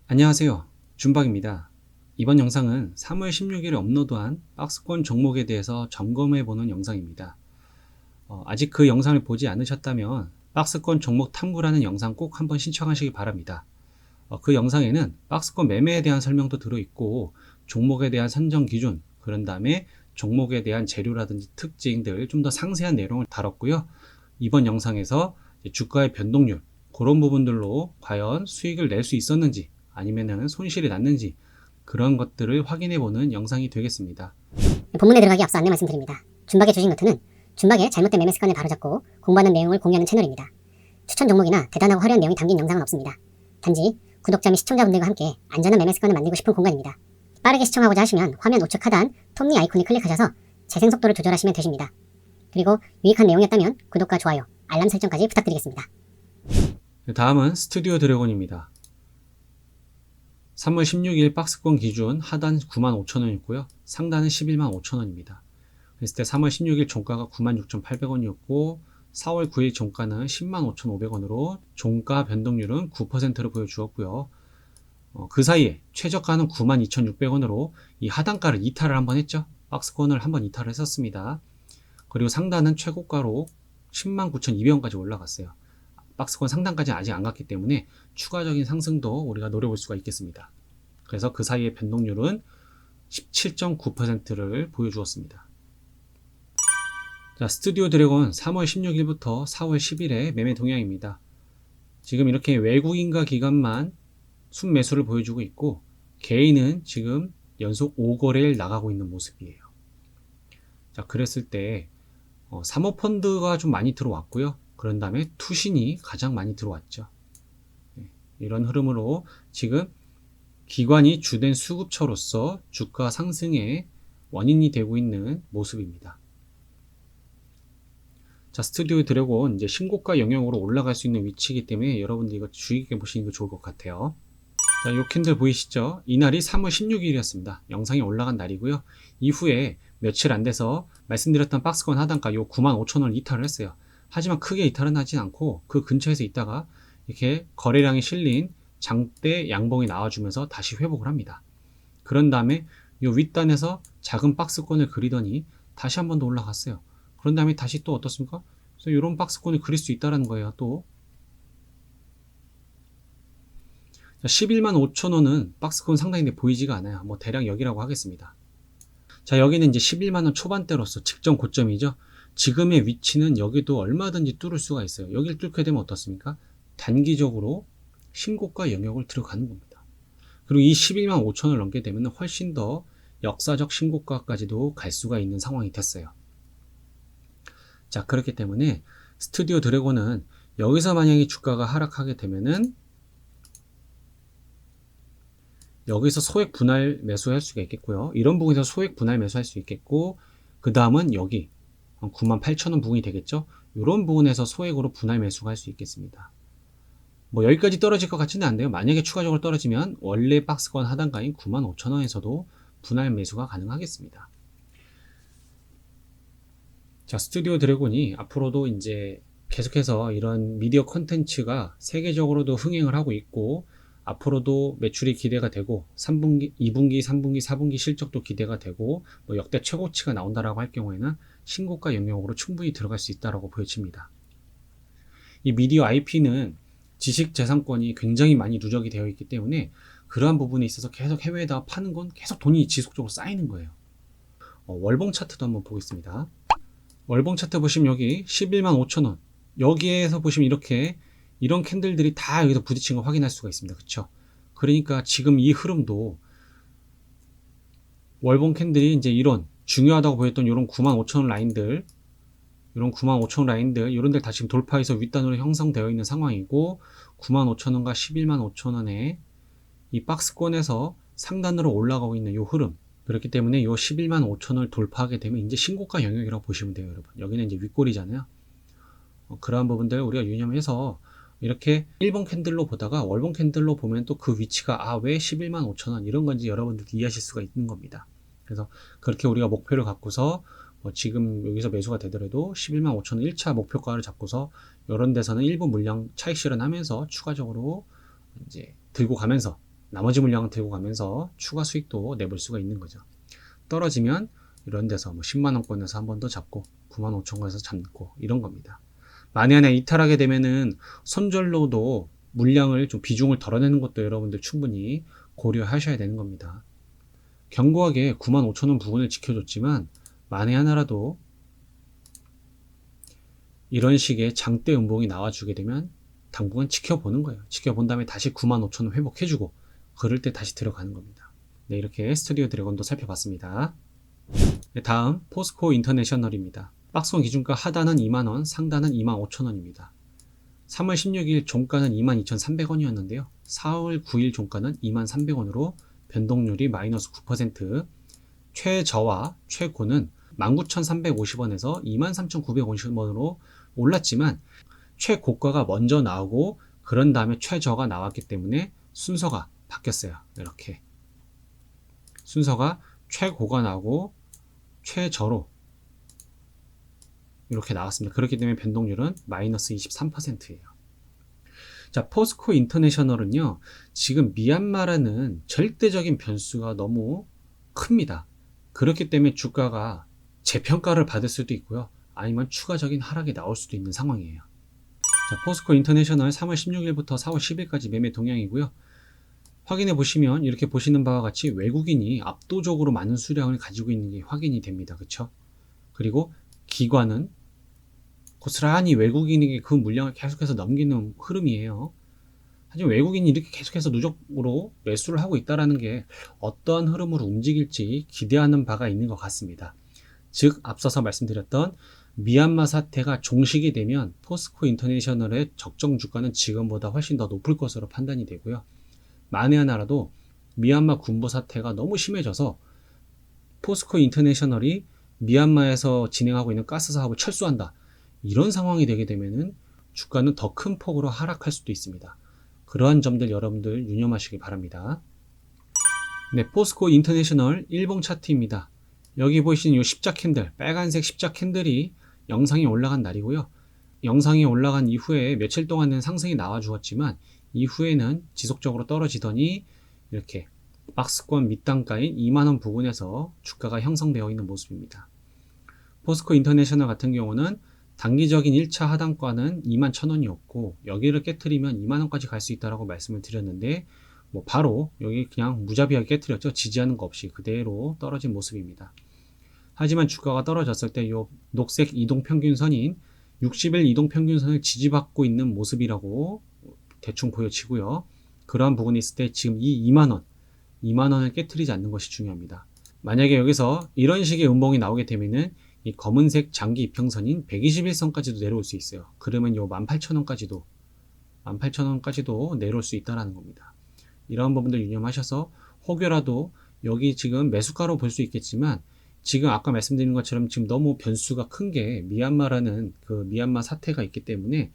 안녕하세요. 준박입니다. 이번 영상은 3월 16일에 업로드한 박스권 종목에 대해서 점검해보는 영상입니다. 아직 그 영상을 보지 않으셨다면 박스권 종목 탐구라는 영상 꼭 한번 신청하시기 바랍니다. 그 영상에는 박스권 매매에 대한 설명도 들어있고 종목에 대한 선정 기준, 그런 다음에 종목에 대한 재료라든지 특징들 좀 더 상세한 내용을 다뤘고요. 이번 영상에서 주가의 변동률, 그런 부분들로 과연 수익을 낼 수 있었는지 아니면은 손실이 났는지 그런 것들을 확인해 보는 영상이 되겠습니다. 본문에 들어가기 앞서 안내 말씀드립니다. 준박의 주식노트는 준박의 잘못된 매매 습관을 바로잡고 공부하는 내용을 공유하는 채널입니다. 추천 종목이나 대단하고 화려한 내용이 담긴 영상은 없습니다. 단지 구독자 및 시청자분들과 함께 안전한 매매 습관을 만들고 싶은 공간입니다. 빠르게 시청하고자 하시면 화면 우측 하단 톱니 아이콘을 클릭하셔서 재생 속도를 조절하시면 되십니다. 그리고 유익한 내용이었다면 구독과 좋아요, 알람 설정까지 부탁드리겠습니다. 다음은 스튜디오 드래곤입니다. 3월 16일 박스권 기준 하단 95,000원이었고요. 상단은 115,000원입니다. 그랬을 때 3월 16일 종가가 96,800원이었고 4월 9일 종가는 105,500원으로 종가 변동률은 9%를 보여주었고요. 그 사이에 최저가는 92,600원으로 이 하단가를 이탈을 한번 했죠. 박스권을 한번 이탈을 했었습니다. 그리고 상단은 최고가로 109,200원까지 올라갔어요. 박스권 상단까지는 아직 안 갔기 때문에 추가적인 상승도 우리가 노려볼 수가 있겠습니다. 그래서 그 사이의 변동률은 17.9%를 보여주었습니다. 자, 스튜디오 드래곤 3월 16일부터 4월 10일의 매매 동향입니다. 지금 이렇게 외국인과 기관만 순매수를 보여주고 있고 개인은 지금 연속 5거래를 나가고 있는 모습이에요. 자, 그랬을 때 사모펀드가 좀 많이 들어왔고요. 그런 다음에 투신이 가장 많이 들어왔죠. 이런 흐름으로 지금 기관이 주된 수급처로서 주가 상승의 원인이 되고 있는 모습입니다. 자, 스튜디오 드래곤 이제 신고가 영역으로 올라갈 수 있는 위치이기 때문에 여러분들 이거 주의 깊게 보시는 게 좋을 것 같아요. 자, 요 캔들 보이시죠? 이날이 3월 16일이었습니다. 영상이 올라간 날이고요. 이후에 며칠 안 돼서 말씀드렸던 박스권 하단가 요 95,000원 이탈을 했어요. 하지만 크게 이탈은 하진 않고 그 근처에서 있다가 이렇게 거래량이 실린 장대 양봉이 나와주면서 다시 회복을 합니다. 그런 다음에 이 윗단에서 작은 박스권을 그리더니 다시 한 번 더 올라갔어요. 그런 다음에 다시 또 어떻습니까? 그래서 이런 박스권을 그릴 수 있다는 거예요. 또 115,000원은 박스권 상단인데 보이지가 않아요. 뭐 대략 여기라고 하겠습니다. 자, 여기는 이제 110,000원 초반대로서 직전 고점이죠. 지금의 위치는 여기도 얼마든지 뚫을 수가 있어요. 여기를 뚫게 되면 어떻습니까? 단기적으로 신고가 영역을 들어가는 겁니다. 그리고 이 115,000원을 넘게 되면 훨씬 더 역사적 신고가까지도 갈 수가 있는 상황이 됐어요. 자, 그렇기 때문에 스튜디오 드래곤은 여기서 만약에 주가가 하락하게 되면은 여기서 소액 분할 매수할 수가 있겠고요. 이런 부분에서 소액 분할 매수할 수 있겠고, 그 다음은 여기 98,000원 부분이 되겠죠. 이런 부분에서 소액으로 분할 매수가 할 수 있겠습니다. 뭐 여기까지 떨어질 것 같지는 않네요. 만약에 추가적으로 떨어지면 원래 박스권 하단가인 95,000원에서도 분할 매수가 가능하겠습니다. 자, 스튜디오 드래곤이 앞으로도 이제 계속해서 이런 미디어 콘텐츠가 세계적으로도 흥행을 하고 있고 앞으로도 매출이 기대가 되고 3분기, 2분기, 3분기, 4분기 실적도 기대가 되고 뭐 역대 최고치가 나온다라고 할 경우에는 신고가 영역으로 충분히 들어갈 수 있다라고 보여집니다. 이 미디어 IP는 지식재산권이 굉장히 많이 누적이 되어 있기 때문에 그러한 부분에 있어서 계속 해외에다 파는 건 계속 돈이 지속적으로 쌓이는 거예요. 월봉 차트도 한번 보겠습니다. 월봉 차트 보시면 여기 115,000원 여기에서 보시면 이렇게 이런 캔들들이 다 여기서 부딪힌 거 확인할 수가 있습니다. 그쵸? 그러니까 지금 이 흐름도 월봉 캔들이 이제 이런 중요하다고 보였던 이런 95,000원 라인들 이런 95,000원 라인들 이런 데를 다 지금 돌파해서 윗단으로 형성되어 있는 상황이고 95,000원과 115,000원의 이 박스권에서 상단으로 올라가고 있는 이 흐름 그렇기 때문에 이 115,000원을 돌파하게 되면 이제 신고가 영역이라고 보시면 돼요. 여러분 여기는 이제 윗골이잖아요. 그러한 부분들 우리가 유념해서 이렇게 1번 캔들로 보다가 월봉 캔들로 보면 또 그 위치가 왜 115,000원 이런 건지 여러분들 이해하실 수가 있는 겁니다. 그래서 그렇게 우리가 목표를 갖고서 지금 여기서 매수가 되더라도 115,000원 1차 목표가를 잡고서 이런 데서는 일부 물량 차익 실현하면서 추가적으로 이제 들고 가면서 나머지 물량을 들고 가면서 추가 수익도 내볼 수가 있는 거죠. 떨어지면 이런 데서 뭐 10만원권에서 한 번 더 잡고 95,000원에서 잡고 이런 겁니다. 만약에 이탈하게 되면은 손절로도 물량을 좀 비중을 덜어내는 것도 여러분들 충분히 고려하셔야 되는 겁니다. 견고하게 95,000원 부근을 지켜줬지만 만에 하나라도 이런 식의 장대 음봉이 나와주게 되면 당분간 지켜보는 거예요. 지켜본 다음에 다시 95,000원 회복해주고 그럴 때 다시 들어가는 겁니다. 네, 이렇게 스튜디오 드래곤도 살펴봤습니다. 네, 다음 포스코 인터내셔널입니다. 박스권 기준가 하단은 2만원, 상단은 25,000원입니다. 3월 16일 종가는 22,300원이었는데요. 4월 9일 종가는 23,300원으로 변동률이 마이너스 9%, 최저와 최고는 19,350원에서 23,950원으로 올랐지만 최고가가 먼저 나오고 그런 다음에 최저가 나왔기 때문에 순서가 바뀌었어요. 이렇게 순서가 최고가 나오고 최저로 이렇게 나왔습니다. 그렇기 때문에 변동률은 마이너스 23%예요. 자, 포스코 인터내셔널은요, 지금 미얀마라는 절대적인 변수가 너무 큽니다. 그렇기 때문에 주가가 재평가를 받을 수도 있고요. 아니면 추가적인 하락이 나올 수도 있는 상황이에요. 자, 포스코 인터내셔널 3월 16일부터 4월 10일까지 매매 동향이고요. 확인해 보시면 이렇게 보시는 바와 같이 외국인이 압도적으로 많은 수량을 가지고 있는 게 확인이 됩니다. 그렇죠? 그리고 기관은 고스란히 외국인에게 그 물량을 계속해서 넘기는 흐름이에요. 하지만 외국인이 이렇게 계속해서 누적으로 매수를 하고 있다는 게 어떠한 흐름으로 움직일지 기대하는 바가 있는 것 같습니다. 즉 앞서서 말씀드렸던 미얀마 사태가 종식이 되면 포스코 인터내셔널의 적정 주가는 지금보다 훨씬 더 높을 것으로 판단이 되고요. 만에 하나라도 미얀마 군부 사태가 너무 심해져서 포스코 인터내셔널이 미얀마에서 진행하고 있는 가스 사업을 철수한다. 이런 상황이 되게 되면은 주가는 더 큰 폭으로 하락할 수도 있습니다. 그러한 점들 여러분들 유념하시기 바랍니다. 네, 포스코 인터내셔널 일봉 차트입니다. 여기 보이시는 이 십자 캔들, 빨간색 십자 캔들이 영상이 올라간 날이고요. 영상이 올라간 이후에 며칠 동안은 상승이 나와 주었지만 이후에는 지속적으로 떨어지더니 이렇게 박스권 밑단가인 2만원 부근에서 주가가 형성되어 있는 모습입니다. 포스코 인터내셔널 같은 경우는 단기적인 1차 하단가는 21,000원이었고 여기를 깨트리면 2만원까지 갈 수 있다고 말씀을 드렸는데 뭐 바로 여기 그냥 무자비하게 깨트렸죠. 지지하는 거 없이 그대로 떨어진 모습입니다. 하지만 주가가 떨어졌을 때 이 녹색 이동평균선인 60일 이동평균선을 지지받고 있는 모습이라고 대충 보여지고요. 그러한 부분이 있을 때 지금 이 2만원을 깨트리지 않는 것이 중요합니다. 만약에 여기서 이런 식의 음봉이 나오게 되면은 이 검은색 장기 이평선인 121선까지도 내려올 수 있어요. 그러면 요 18,000원까지도 내려올 수 있다는 겁니다. 이러한 부분들 유념하셔서 혹여라도 여기 지금 매수가로 볼 수 있겠지만 지금 아까 말씀드린 것처럼 지금 너무 변수가 큰 게 미얀마라는 그 미얀마 사태가 있기 때문에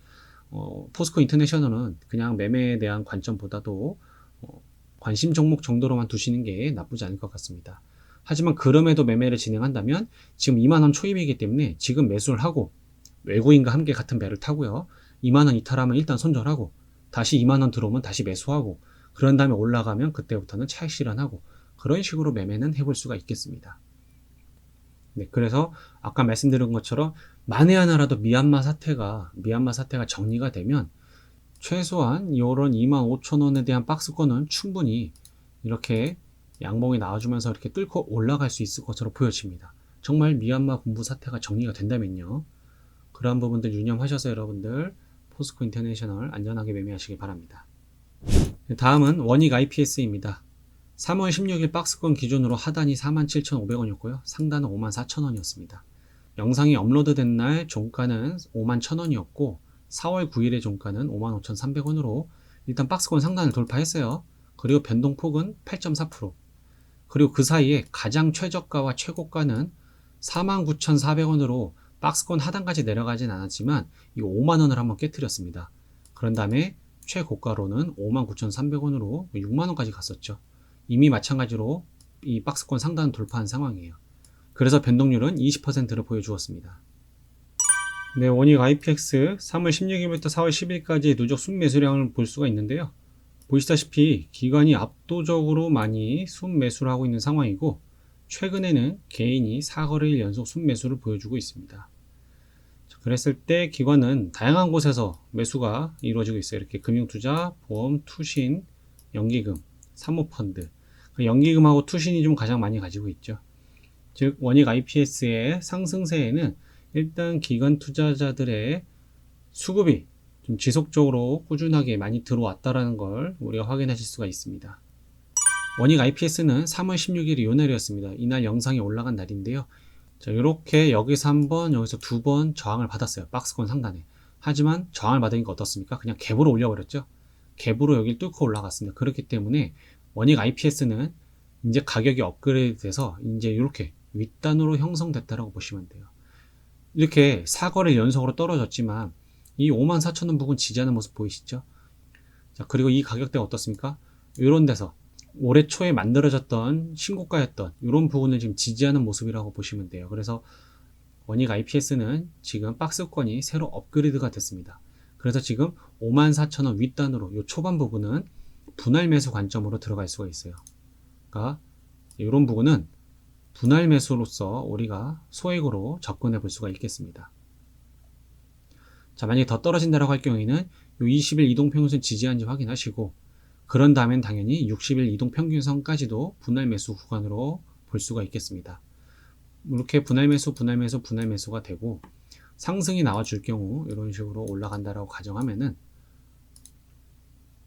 포스코 인터내셔널은 그냥 매매에 대한 관점보다도 관심 종목 정도로만 두시는 게 나쁘지 않을 것 같습니다. 하지만 그럼에도 매매를 진행한다면 지금 2만원 초입이기 때문에 지금 매수를 하고 외국인과 함께 같은 배를 타고요. 2만원 이탈하면 일단 손절하고 다시 2만원 들어오면 다시 매수하고 그런 다음에 올라가면 그때부터는 차익 실현하고 그런 식으로 매매는 해볼 수가 있겠습니다. 네, 그래서 아까 말씀드린 것처럼 만에 하나라도 미얀마 사태가 정리가 되면 최소한 이런 25,000원에 대한 박스권은 충분히 이렇게 양봉이 나와주면서 이렇게 뚫고 올라갈 수 있을 것으로 보여집니다. 정말 미얀마 군부 사태가 정리가 된다면요. 그러한 부분들 유념하셔서 여러분들 포스코 인터내셔널 안전하게 매매하시기 바랍니다. 다음은 원익 IPS입니다. 3월 16일 박스권 기준으로 하단이 47,500원이었고요. 상단은 54,000원이었습니다. 영상이 업로드된 날 종가는 51,000원이었고 4월 9일의 종가는 55,300원으로 일단 박스권 상단을 돌파했어요. 그리고 변동폭은 8.4%. 그리고 그 사이에 가장 최저가와 최고가는 49,400원으로 박스권 하단까지 내려가진 않았지만 이 5만원을 한번 깨트렸습니다. 그런 다음에 최고가로는 59,300원으로 6만원까지 갔었죠. 이미 마찬가지로 이 박스권 상단을 돌파한 상황이에요. 그래서 변동률은 20%를 보여주었습니다. 네, 원익 IPX 3월 16일부터 4월 10일까지 누적 순매수량을 볼 수가 있는데요. 보시다시피 기관이 압도적으로 많이 순매수를 하고 있는 상황이고, 최근에는 개인이 4거래일 연속 순매수를 보여주고 있습니다. 그랬을 때 기관은 다양한 곳에서 매수가 이루어지고 있어요. 이렇게 금융투자, 보험, 투신, 연기금, 사모펀드. 연기금하고 투신이 좀 가장 많이 가지고 있죠. 즉 원익 IPS의 상승세에는 일단 기관 투자자들의 수급이 좀 지속적으로 꾸준하게 많이 들어왔다라는 걸 우리가 확인하실 수가 있습니다. 원익 IPS는 3월 16일이 이 날이었습니다. 이날 영상이 올라간 날인데요. 자, 이렇게 여기서 한 번, 여기서 두 번 저항을 받았어요. 박스권 상단에. 하지만 저항을 받으니까 어떻습니까? 그냥 갭으로 올려버렸죠. 갭으로 여기를 뚫고 올라갔습니다. 그렇기 때문에 원익 IPS는 이제 가격이 업그레이드 돼서 이제 이렇게 윗단으로 형성됐다라고 보시면 돼요. 이렇게 4거래일 연속으로 떨어졌지만 이 54,000원 부근 지지하는 모습 보이시죠? 자, 그리고 이 가격대가 어떻습니까? 이런 데서 올해 초에 만들어졌던 신고가였던 이런 부분을 지금 지지하는 모습이라고 보시면 돼요. 그래서 원익 IPS는 지금 박스권이 새로 업그레이드가 됐습니다. 그래서 지금 54,000원 윗단으로 이 초반 부분은 분할 매수 관점으로 들어갈 수가 있어요. 그러니까 이런 부분은 분할 매수로서 우리가 소액으로 접근해 볼 수가 있겠습니다. 자, 만약에 더 떨어진다라고 할 경우에는 이 20일 이동평균선 지지한지 확인하시고, 그런 다음엔 당연히 60일 이동평균선까지도 분할 매수 구간으로 볼 수가 있겠습니다. 이렇게 분할 매수가 되고 상승이 나와줄 경우 이런 식으로 올라간다라고 가정하면은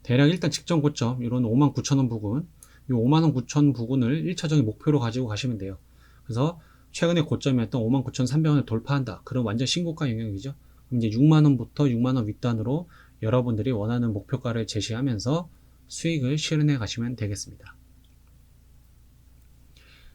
대략 일단 직전 고점 이런 59,000원 부근, 이 59,000 부근을 1차적인 목표로 가지고 가시면 돼요. 그래서 최근에 고점이었던 59,300원을 돌파한다. 그럼 완전 신고가 영역이죠. 그럼 이제 6만원부터 6만원 윗단으로 여러분들이 원하는 목표가를 제시하면서 수익을 실현해 가시면 되겠습니다.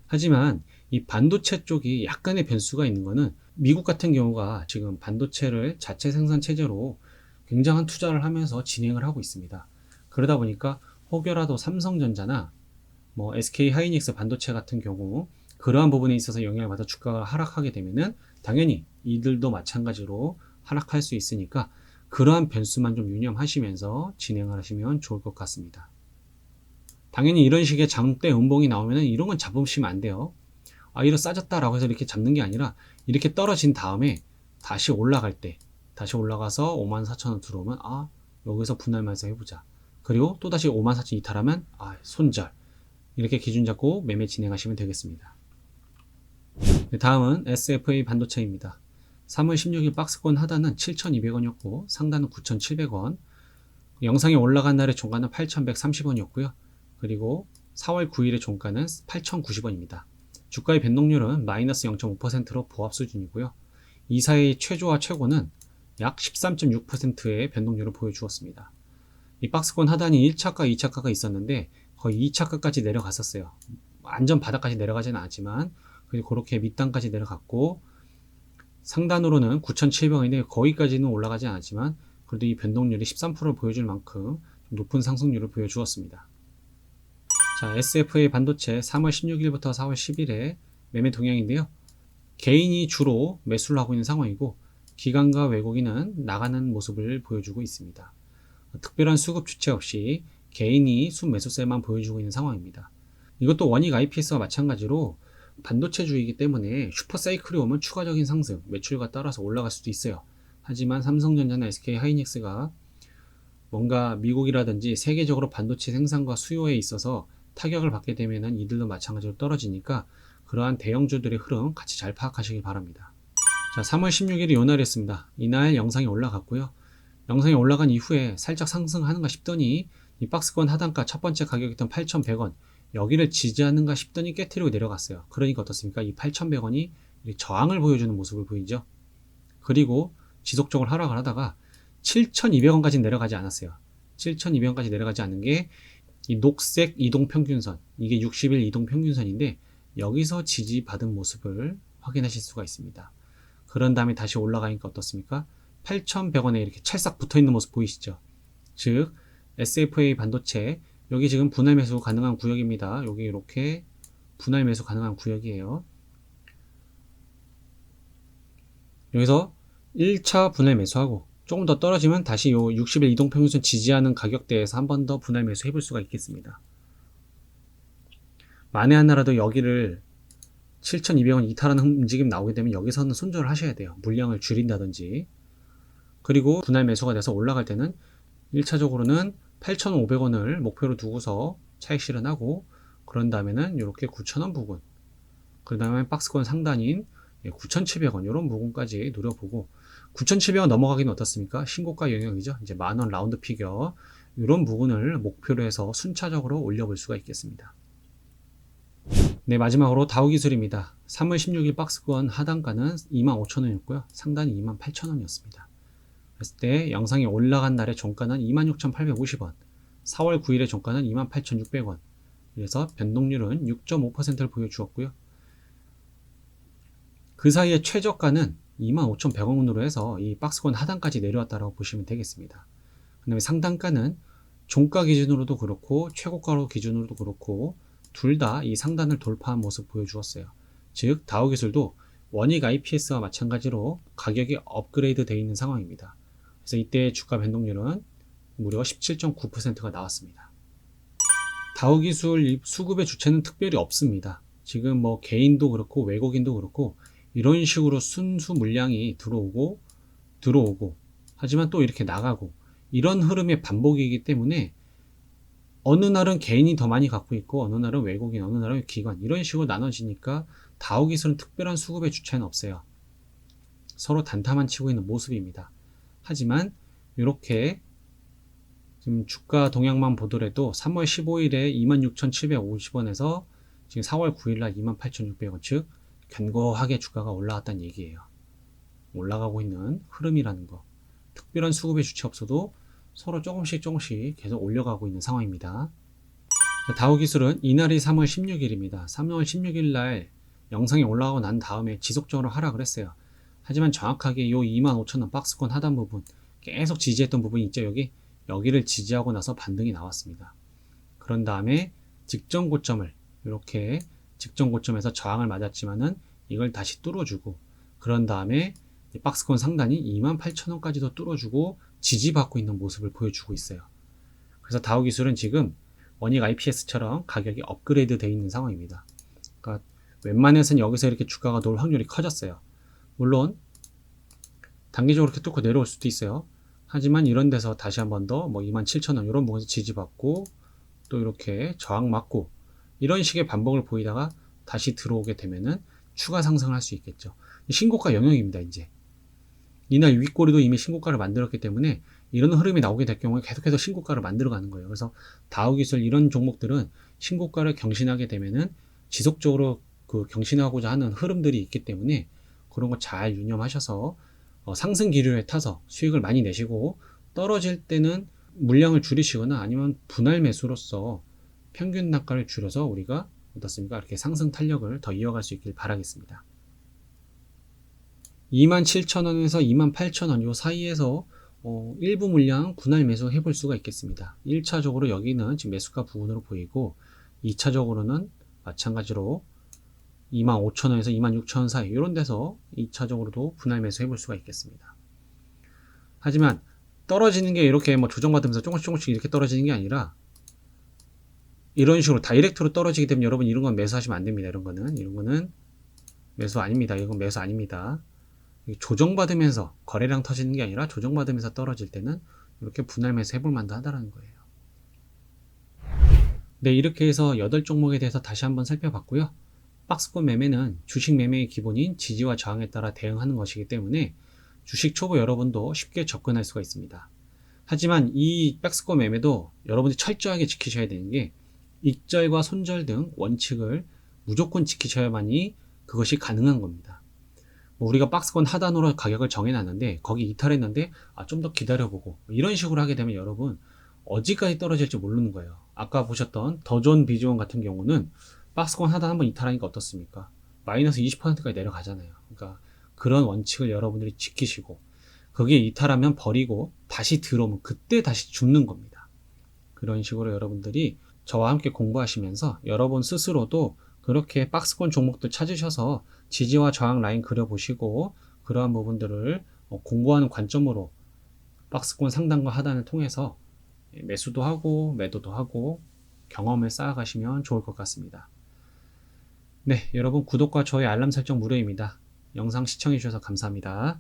하지만 이 반도체 쪽이 약간의 변수가 있는 거는 미국 같은 경우가 지금 반도체를 자체 생산 체제로 굉장한 투자를 하면서 진행을 하고 있습니다. 그러다 보니까 혹여라도 삼성전자나 뭐 SK 하이닉스 반도체 같은 경우 그러한 부분에 있어서 영향을 받아 주가가 하락하게 되면은 당연히 이들도 마찬가지로 하락할 수 있으니까 그러한 변수만 좀 유념하시면서 진행을 하시면 좋을 것 같습니다. 당연히 이런 식의 장대 음봉이 나오면 이런 건 잡으시면 안 돼요. 아, 이거 싸졌다라고 해서 이렇게 잡는 게 아니라 이렇게 떨어진 다음에 다시 올라갈 때, 다시 올라가서 54,000원 들어오면 아, 여기서 분할 매수 해보자. 그리고 또다시 54,000 이탈하면 아, 손절. 이렇게 기준 잡고 매매 진행하시면 되겠습니다. 다음은 SFA 반도체입니다. 3월 16일 박스권 하단은 7,200원이었고 상단은 9,700원, 영상이 올라간 날의 종가는 8,130원이었고요. 그리고 4월 9일의 종가는 8,090원입니다. 주가의 변동률은 마이너스 0.5%로 보합 수준이고요. 이 사이의 최저와 최고는 약 13.6%의 변동률을 보여주었습니다. 이 박스권 하단이 1차가, 2차가가 있었는데 거의 2차가까지 내려갔었어요. 완전 바닥까지 내려가지는 않았지만 그렇게 밑단까지 내려갔고 상단으로는 9,700원인데 거기까지는 올라가지 않았지만 그래도 이 변동률이 13%를 보여줄 만큼 높은 상승률을 보여주었습니다. 자, SFA 반도체 3월 16일부터 4월 10일에 매매 동향인데요. 개인이 주로 매수를 하고 있는 상황이고 기관과 외국인은 나가는 모습을 보여주고 있습니다. 특별한 수급 주체 없이 개인이 순매수세만 보여주고 있는 상황입니다. 이것도 원익 IPS와 마찬가지로 반도체주의이기 때문에 슈퍼사이클이 오면 추가적인 상승, 매출과 따라서 올라갈 수도 있어요. 하지만 삼성전자나 SK 하이닉스가 뭔가 미국이라든지 세계적으로 반도체 생산과 수요에 있어서 타격을 받게 되면 이들도 마찬가지로 떨어지니까 그러한 대형주들의 흐름 같이 잘 파악하시기 바랍니다. 자, 3월 16일이 요 날이었습니다. 이날 영상이 올라갔고요. 영상이 올라간 이후에 살짝 상승하는가 싶더니 이 박스권 하단가 첫 번째 가격이었던 8,100원 여기를 지지하는가 싶더니 깨트리고 내려갔어요. 그러니까 어떻습니까? 이 8,100원이 저항을 보여주는 모습을 보이죠. 그리고 지속적으로 하락을 하다가 7,200원까지 내려가지 않았어요. 7,200원까지 내려가지 않는 게 이 녹색 이동평균선, 이게 60일 이동평균선인데 여기서 지지받은 모습을 확인하실 수가 있습니다. 그런 다음에 다시 올라가니까 어떻습니까? 8,100원에 이렇게 찰싹 붙어있는 모습 보이시죠? 즉 SFA 반도체 여기 지금 분할 매수 가능한 구역입니다. 여기 이렇게 분할 매수 가능한 구역이에요. 여기서 1차 분할 매수하고 조금 더 떨어지면 다시 요 60일 이동평균선 지지하는 가격대에서 한 번 더 분할 매수 해볼 수가 있겠습니다. 만에 하나라도 여기를 7,200원 이탈하는 움직임 나오게 되면 여기서는 손절을 하셔야 돼요. 물량을 줄인다든지. 그리고 분할 매수가 돼서 올라갈 때는 1차적으로는 8,500원을 목표로 두고서 차익 실현하고, 그런 다음에는 이렇게 9,000원 부근, 그 다음에 박스권 상단인 9,700원 이런 부분까지 노려보고, 9,700원 넘어가기는 어떻습니까? 신고가 영역이죠. 이제 만원 라운드 피겨 이런 부분을 목표로 해서 순차적으로 올려볼 수가 있겠습니다. 네, 마지막으로 다우기술입니다. 3월 16일 박스권 하단가는 25,000원이었고요. 상단이 28,000원이었습니다. 그랬을 때 영상이 올라간 날의 종가는 26,850원, 4월 9일의 종가는 28,600원. 그래서 변동률은 6.5%를 보여주었고요. 그 사이에 최저가는 25,100원으로 해서 이 박스권 하단까지 내려왔다고 보시면 되겠습니다. 그 다음에 상단가는 종가 기준으로도 그렇고 최고가로 기준으로도 그렇고 둘 다 이 상단을 돌파한 모습 보여주었어요. 즉 다우기술도 원익 IPS와 마찬가지로 가격이 업그레이드 되어 있는 상황입니다. 그래서 이때 주가 변동률은 무려 17.9%가 나왔습니다. 다우기술 수급의 주체는 특별히 없습니다. 지금 뭐 개인도 그렇고 외국인도 그렇고 이런 식으로 순수 물량이 들어오고 하지만 또 이렇게 나가고 이런 흐름의 반복이기 때문에 어느 날은 개인이 더 많이 갖고 있고 어느 날은 외국인, 어느 날은 기관 이런 식으로 나눠지니까 다우기술은 특별한 수급의 주체는 없어요. 서로 단타만 치고 있는 모습입니다. 하지만 이렇게 지금 주가 동향만 보더라도 3월 15일에 26,750원에서 지금 4월 9일날 28,600원, 즉 견고하게 주가가 올라왔다는 얘기예요. 올라가고 있는 흐름이라는 거. 특별한 수급의 주체 없어도 서로 조금씩 계속 올려가고 있는 상황입니다. 다우기술은 이날이 3월 16일입니다. 3월 16일 날 영상이 올라가고 난 다음에 지속적으로 하락을 했어요. 하지만 정확하게 이 25,000원 박스권 하단 부분 계속 지지했던 부분이 있죠. 여기를 지지하고 나서 반등이 나왔습니다. 그런 다음에 직전 고점을 이렇게 직전 고점에서 저항을 맞았지만은 이걸 다시 뚫어주고, 그런 다음에 박스권 상단이 28,000원까지도 뚫어주고 지지받고 있는 모습을 보여주고 있어요. 그래서 다우기술은 지금 원익 IPS처럼 가격이 업그레이드 되어 있는 상황입니다. 그러니까 웬만해서는 여기서 이렇게 주가가 놓을 확률이 커졌어요. 물론 단기적으로 이렇게 뚫고 내려올 수도 있어요. 하지만 이런 데서 다시 한 번 더 27,000원 이런 부분에서 지지받고 또 이렇게 저항 맞고 이런 식의 반복을 보이다가 다시 들어오게 되면은 추가 상승을 할 수 있겠죠. 신고가 영역입니다. 이제 이날 윗꼬리도 이미 신고가를 만들었기 때문에 이런 흐름이 나오게 될 경우에 계속해서 신고가를 만들어가는 거예요. 그래서 다우기술 이런 종목들은 신고가를 경신하게 되면은 지속적으로 그 경신하고자 하는 흐름들이 있기 때문에 그런 거 잘 유념하셔서 상승 기류에 타서 수익을 많이 내시고, 떨어질 때는 물량을 줄이시거나 아니면 분할 매수로서 평균 단가를 줄여서 우리가 어떻습니까? 이렇게 상승 탄력을 더 이어갈 수 있길 바라겠습니다. 27,000원에서 28,000원 요 사이에서 일부 물량 분할 매수 해볼 수가 있겠습니다. 1차적으로 여기는 지금 매수가 부분으로 보이고 2차적으로는 마찬가지로 25,000원에서 26,000원 사이 이런 데서 2차적으로도 분할 매수 해볼 수가 있겠습니다. 하지만 떨어지는 게 이렇게 조정받으면서 조금씩 이렇게 떨어지는 게 아니라 이런 식으로 다이렉트로 떨어지게 되면 여러분 이런 건 매수하시면 안 됩니다. 이런 거는 매수 아닙니다. 이건 매수 아닙니다. 조정받으면서 거래량 터지는 게 아니라 조정받으면서 떨어질 때는 이렇게 분할 매수 해볼 만도 하다라는 거예요. 네, 이렇게 해서 8종목에 대해서 다시 한번 살펴봤고요. 박스권 매매는 주식 매매의 기본인 지지와 저항에 따라 대응하는 것이기 때문에 주식 초보 여러분도 쉽게 접근할 수가 있습니다. 하지만 이 박스권 매매도 여러분이 철저하게 지키셔야 되는 게 익절과 손절 등 원칙을 무조건 지키셔야만이 그것이 가능한 겁니다. 우리가 박스권 하단으로 가격을 정해놨는데 거기 이탈했는데 좀 더 기다려보고 이런 식으로 하게 되면 여러분 어디까지 떨어질지 모르는 거예요. 아까 보셨던 더존 비즈원 같은 경우는 박스권 하단 한번 이탈하니까 어떻습니까? 마이너스 20%까지 내려가잖아요. 그러니까 그런 원칙을 여러분들이 지키시고 거기에 이탈하면 버리고 다시 들어오면 그때 다시 죽는 겁니다. 그런 식으로 여러분들이 저와 함께 공부하시면서 여러분 스스로도 그렇게 박스권 종목들 찾으셔서 지지와 저항 라인 그려보시고 그러한 부분들을 공부하는 관점으로 박스권 상단과 하단을 통해서 매수도 하고 매도도 하고 경험을 쌓아가시면 좋을 것 같습니다. 네, 여러분 구독과 좋아요 알람 설정 무료입니다. 영상 시청해주셔서 감사합니다.